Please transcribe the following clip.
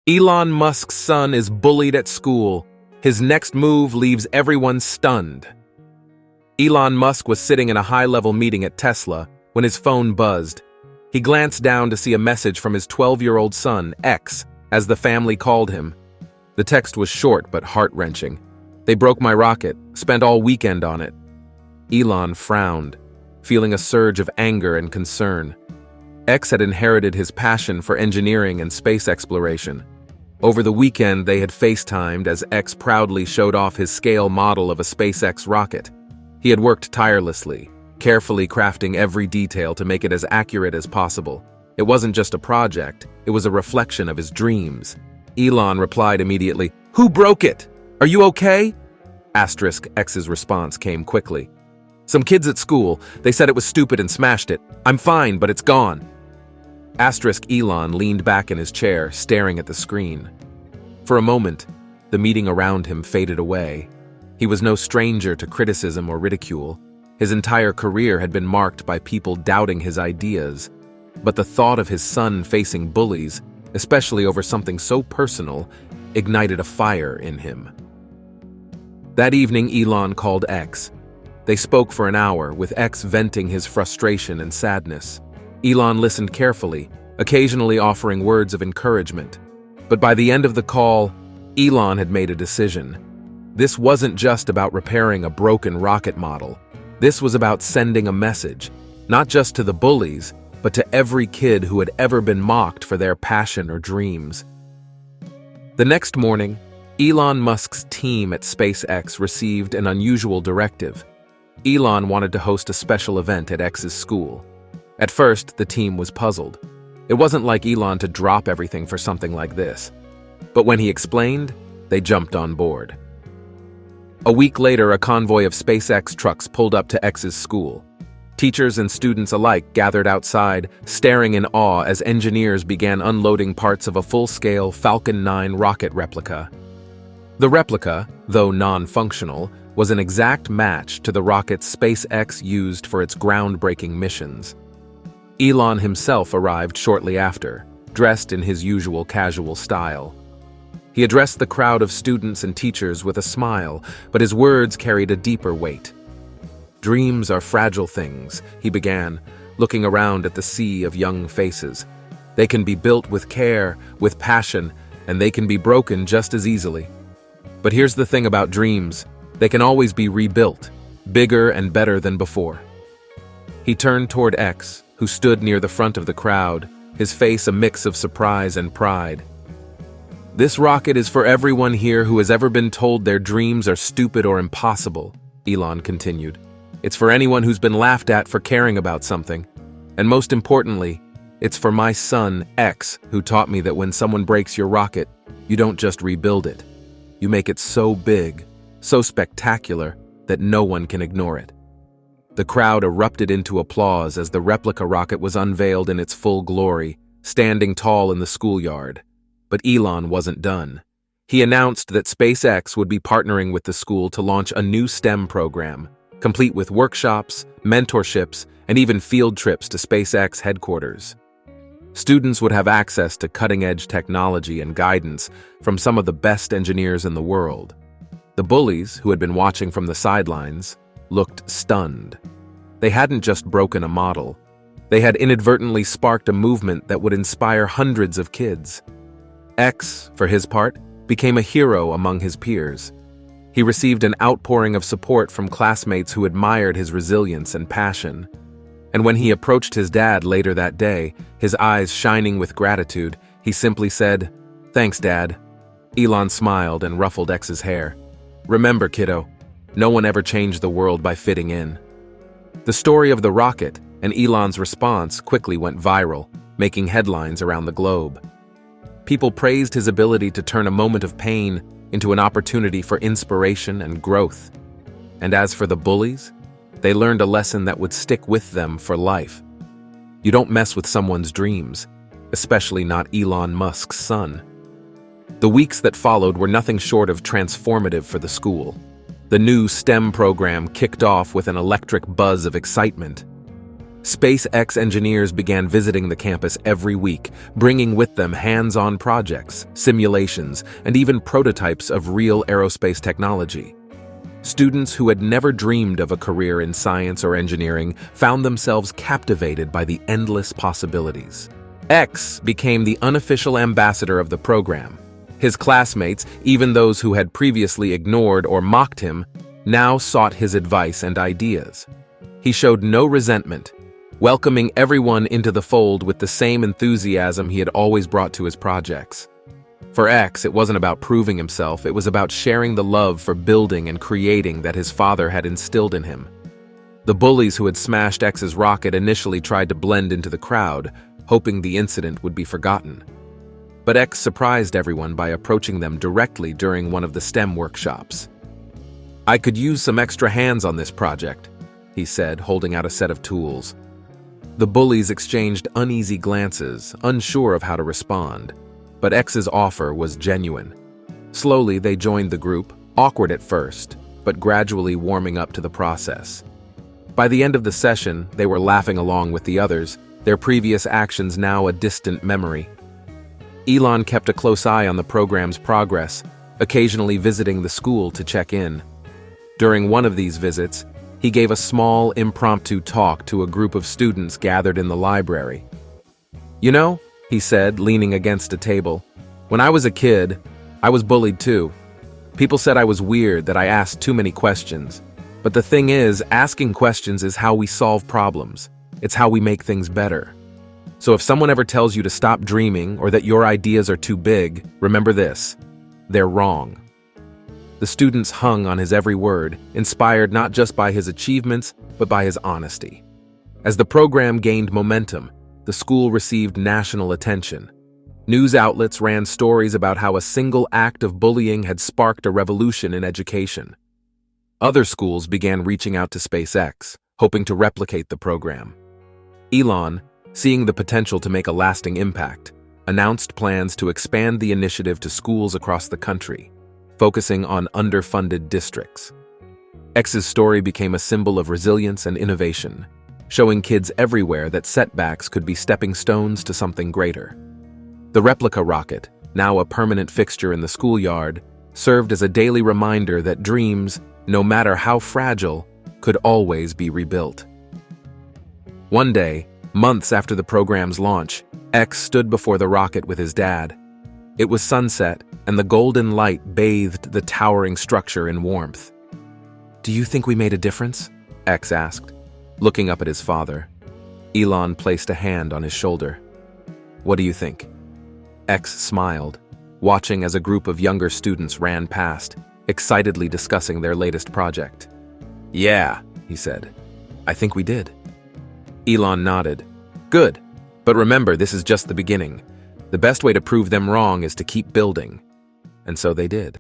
Elon Musk's son is bullied at school. His next move leaves everyone stunned. Elon Musk was sitting in a high-level meeting at Tesla when his phone buzzed. He glanced down to see a message from his 12-year-old son, X, as the family called him. The text was short but heart-wrenching. "They broke my rocket, spent all weekend on it." Elon frowned, feeling a surge of anger and concern. X had inherited his passion for engineering and space exploration. Over the weekend, they had FaceTimed as X proudly showed off his scale model of a SpaceX rocket. He had worked tirelessly, carefully crafting every detail to make it as accurate as possible. It wasn't just a project, it was a reflection of his dreams. Elon replied immediately, "Who broke it? Are you okay?" X's response came quickly. "Some kids at school, they said it was stupid and smashed it. I'm fine, but it's gone." Elon leaned back in his chair, staring at the screen. For a moment, the meeting around him faded away. He was no stranger to criticism or ridicule. His entire career had been marked by people doubting his ideas. But the thought of his son facing bullies, especially over something so personal, ignited a fire in him. That evening, Elon called X. They spoke for an hour, with X venting his frustration and sadness. Elon listened carefully, occasionally offering words of encouragement. But by the end of the call, Elon had made a decision. This wasn't just about repairing a broken rocket model. This was about sending a message, not just to the bullies, but to every kid who had ever been mocked for their passion or dreams. The next morning, Elon Musk's team at SpaceX received an unusual directive. Elon wanted to host a special event at X's school. At first, the team was puzzled. It wasn't like Elon to drop everything for something like this. But when he explained, they jumped on board. A week later, a convoy of SpaceX trucks pulled up to X's school. Teachers and students alike gathered outside, staring in awe as engineers began unloading parts of a full-scale Falcon 9 rocket replica. The replica, though non-functional, was an exact match to the rockets SpaceX used for its groundbreaking missions. Elon himself arrived shortly after, dressed in his usual casual style. He addressed the crowd of students and teachers with a smile, but his words carried a deeper weight. "Dreams are fragile things," he began, looking around at the sea of young faces. "They can be built with care, with passion, and they can be broken just as easily. But here's the thing about dreams. They can always be rebuilt, bigger and better than before." He turned toward X, who stood near the front of the crowd, his face a mix of surprise and pride. "This rocket is for everyone here who has ever been told their dreams are stupid or impossible," Elon continued. "It's for anyone who's been laughed at for caring about something. And most importantly, it's for my son, X, who taught me that when someone breaks your rocket, you don't just rebuild it. You make it so big, so spectacular, that no one can ignore it." The crowd erupted into applause as the replica rocket was unveiled in its full glory, standing tall in the schoolyard. But Elon wasn't done. He announced that SpaceX would be partnering with the school to launch a new STEM program, complete with workshops, mentorships, and even field trips to SpaceX headquarters. Students would have access to cutting-edge technology and guidance from some of the best engineers in the world. The bullies, who had been watching from the sidelines, looked stunned. They hadn't just broken a model. They had inadvertently sparked a movement that would inspire hundreds of kids. X, for his part, became a hero among his peers. He received an outpouring of support from classmates who admired his resilience and passion. And when he approached his dad later that day, his eyes shining with gratitude, he simply said, "Thanks, Dad." Elon smiled and ruffled X's hair. "Remember, kiddo, no one ever changed the world by fitting in." The story of the rocket and Elon's response quickly went viral, making headlines around the globe. People praised his ability to turn a moment of pain into an opportunity for inspiration and growth. And as for the bullies, they learned a lesson that would stick with them for life. You don't mess with someone's dreams, especially not Elon Musk's son. The weeks that followed were nothing short of transformative for the school. The new STEM program kicked off with an electric buzz of excitement. SpaceX engineers began visiting the campus every week, bringing with them hands-on projects, simulations, and even prototypes of real aerospace technology. Students who had never dreamed of a career in science or engineering found themselves captivated by the endless possibilities. X became the unofficial ambassador of the program. His classmates, even those who had previously ignored or mocked him, now sought his advice and ideas. He showed no resentment, welcoming everyone into the fold with the same enthusiasm he had always brought to his projects. For X, it wasn't about proving himself, it was about sharing the love for building and creating that his father had instilled in him. The bullies who had smashed X's rocket initially tried to blend into the crowd, hoping the incident would be forgotten. But X surprised everyone by approaching them directly during one of the STEM workshops. "I could use some extra hands on this project," he said, holding out a set of tools. The bullies exchanged uneasy glances, unsure of how to respond, but X's offer was genuine. Slowly, they joined the group, awkward at first, but gradually warming up to the process. By the end of the session, they were laughing along with the others, their previous actions now a distant memory. Elon kept a close eye on the program's progress, occasionally visiting the school to check in. During one of these visits, he gave a small, impromptu talk to a group of students gathered in the library. "You know," he said, leaning against a table, "when I was a kid, I was bullied too. People said I was weird, that I asked too many questions. But the thing is, asking questions is how we solve problems. It's how we make things better. So if someone ever tells you to stop dreaming or that your ideas are too big, remember this: they're wrong." The students hung on his every word, inspired not just by his achievements, but by his honesty. As the program gained momentum, the school received national attention. News outlets ran stories about how a single act of bullying had sparked a revolution in education. Other schools began reaching out to SpaceX, hoping to replicate the program. Elon, seeing the potential to make a lasting impact, announced plans to expand the initiative to schools across the country, focusing on underfunded districts. X's story became a symbol of resilience and innovation, showing kids everywhere that setbacks could be stepping stones to something greater. The replica rocket, now a permanent fixture in the schoolyard, served as a daily reminder that dreams, no matter how fragile, could always be rebuilt. One day, months after the program's launch, X stood before the rocket with his dad. It was sunset, and the golden light bathed the towering structure in warmth. "Do you think we made a difference?" X asked, looking up at his father. Elon placed a hand on his shoulder. "What do you think?" X smiled, watching as a group of younger students ran past, excitedly discussing their latest project. "Yeah," he said. "I think we did." Elon nodded. "Good, but remember, this is just the beginning. The best way to prove them wrong is to keep building." And so they did.